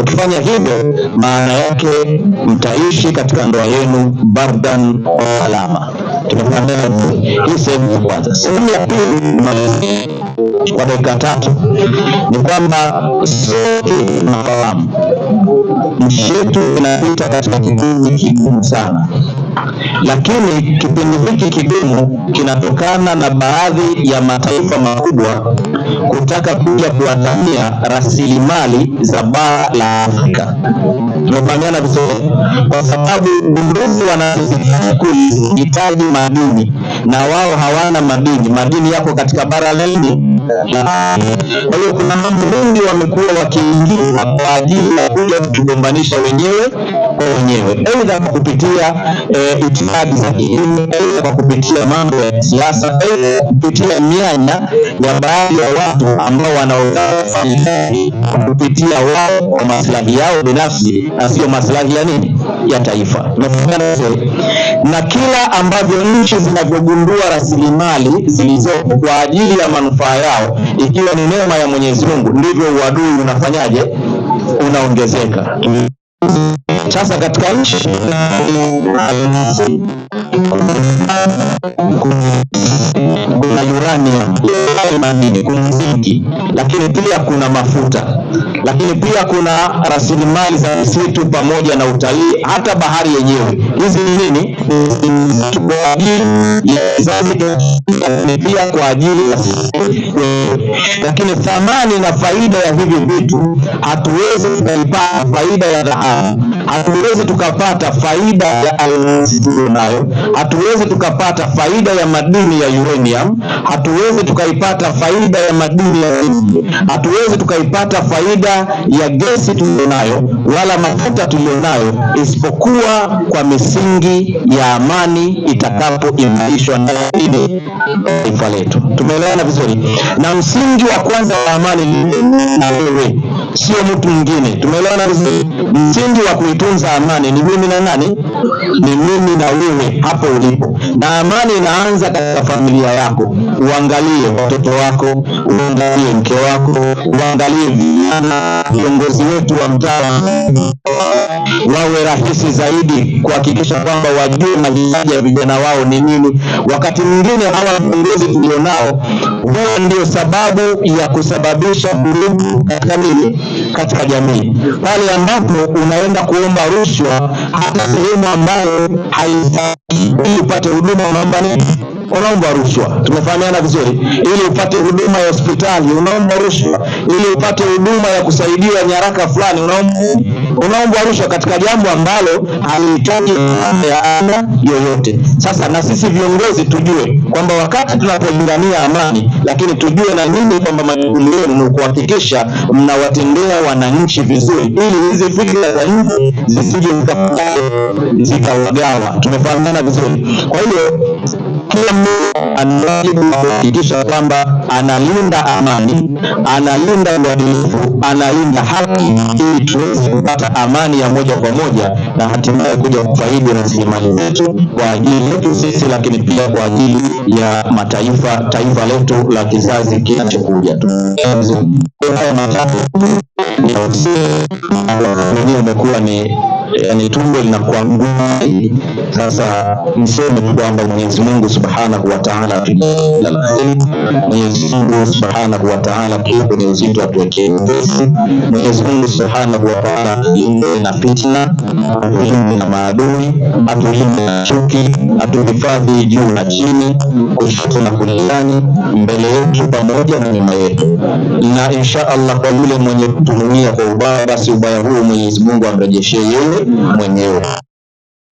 Ukifanya hivyo, maana yake mtaishi katika ndoa yenu bardan wa salama. Tumefahamana hii sehemu ya kwanza. Sehemu ya pili kwa dakika 3 ni kwamba sote tunafahamu nchi yetu inapita katika kipindi kigumu sana, lakini kipindi hiki kigumu kinatokana na baadhi ya mataifa makubwa kutaka kuja kuwatamia rasilimali za bara la Afrika. Tumefahamiana vizuri, kwa sababu bunduzi wanahitaji madini na wao hawana madini. Madini yako katika bara la nini? Kwa hiyo kuna mambo mengi wamekuwa wakiingiza kwa ajili ya kuja kutugombanisha wenyewe kwa wenyewe, aidha kwa kupitia itikadi za dini, aidha kwa kupitia mambo ya siasa, aidha kupitia mianya ya baadhi ya watu ambao wanaofanya kupitia wao kwa maslahi yao binafsi na sio maslahi ya nini, ya taifa. Na kila ambavyo nchi zinavyogundua rasilimali zilizopo kwa ajili ya manufaa yao, ikiwa ni neema ya Mwenyezi Mungu, ndivyo uadui unafanyaje, unaongezeka. Sasa katika nchi kuna uranium, kuna zinki, lakini pia kuna mafuta, lakini pia kuna rasilimali za misitu pamoja na utalii, hata bahari yenyewe. Hizi ni nini? Kwa ajili ya kizazi, pia kwa ajili ya lakini thamani na faida ya hivi vitu hatuwezi kuipata. Faida ya dhahabu hatuwezi tukapata, faida ya almasi tunayo hatuwezi tukapata, faida ya madini ya uranium hatuwezi tukaipata, faida ya madini ya hatuwezi tukaipata, faida ya gesi tulionayo wala mafuta tulionayo, isipokuwa kwa misingi ya amani itakapoimarishwa na taifa letu. Tumeelewana vizuri? Na msingi wa kwanza wa amani ni na wewe, sio mtu mwingine. Tumeelewana vizuri? Msingi wa kuitunza amani ni mimi na nani? Ni mimi na wewe hapo ulipo. Na amani inaanza katika familia yako. Uangalie watoto wako, uangalie mke wako, uangalie viongozi wetu wa mtaa wawe rahisi zaidi kuhakikisha kwamba wajue mahitaji ya vijana wao ni nini. Wakati mwingine hawa viongozi tulionao wao ndio sababu ya kusababisha vurugu katika nini, katika jamii. Pale ambapo unaenda kuomba rushwa hata sehemu ambayo haistahili upate huduma, unaomba nini? Unaomba rushwa. Tumefahamiana vizuri? Ili upate huduma ya hospitali unaomba rushwa, ili upate huduma ya kusaidiwa nyaraka fulani unaomba rushwa, katika jambo ambalo halihitaji ya aina yoyote. Sasa na sisi viongozi tujue kwamba wakati tunapolingania amani, lakini tujue na nini kwamba majukumu yenu ni kuhakikisha mnawatendea wananchi vizuri, ili hizi fikra za nchi zisije zikawagawa. Tumefahamiana vizuri? Kwa hiyo kila mmoja anawajibu kuhakikisha kwamba analinda amani, analinda uadilifu, analinda haki, ili tuweze kupata amani ya moja kwa moja na hatimaye kuja kufaidi rasilimali zetu kwa ajili yetu sisi, lakini pia kwa ajili ya taifa letu la kizazi kinachokuja. Haya matatu mwenyewe umekuwa ni tumbo linakuwa ngumu. Sasa niseme kwamba Mwenyezi Mungu Subhanahu wa Ta'ala Mwenyezi Mungu Subhanahu wa Ta'ala kwenye uzito atuwekee. Mwenyezi Mungu Subhanahu wa Ta'ala atulinde na fitna, atulinde na maadui, atulinde na chuki, atuhifadhi juu na chini, kushoto na kuliani, mbele yetu pamoja na nyuma yetu. Na insha Allah kwa yule mwenye kutumia kwa ubaya, basi ubaya huu Mwenyezi Mungu amrejeshee yeye mwenyewe.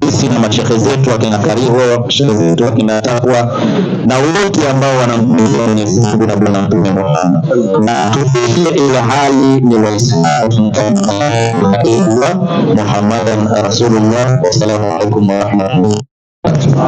Sisi na mashehe zetu akina Kariho, mashehe zetu akina Takwa na wote ambao wanamtumikia Mwenyezi Mungu na Bwana Mtume Muhammad, na tufikie ila hali ni Waislamu Muhammadan Rasulullah. Wassalamu alaikum warahmatullahi wabarakatuh.